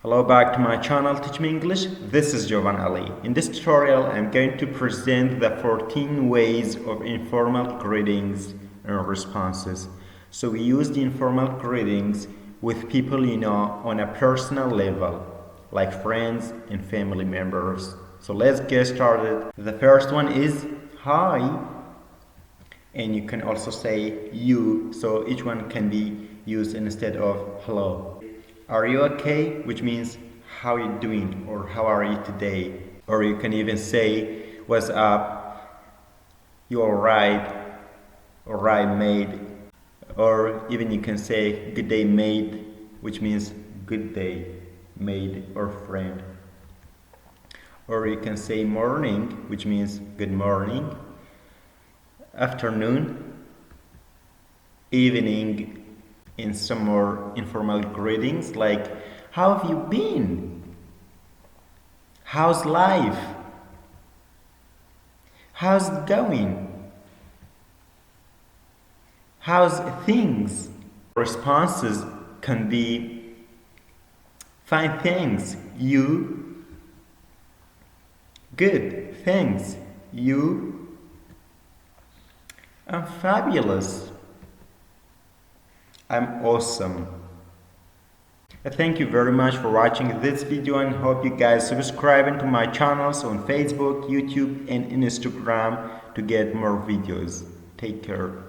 Hello back to my channel Teach Me English. This is Jovan Ali. In this tutorial I'm going to present the 14 ways of informal greetings and responses. So we use the informal greetings with people you know on a personal level, like friends and family members. So let's get started. The first one is hi, and you can also say you, so each one can be used instead of hello. Are you okay? Which means how you doing or how are you today? Or you can even say what's up, you alright mate. Or even you can say good day mate, which means good day mate or friend. Or you can say morning, which means good morning, afternoon, evening, in some more informal greetings like how have you been? How's life? How's it going? How's things? Responses can be fine, thanks, you, good, thanks, you, I'm fabulous, I'm awesome. Thank you very much for watching this video and hope you guys subscribe to my channels on Facebook, YouTube and Instagram to get more videos. Take care.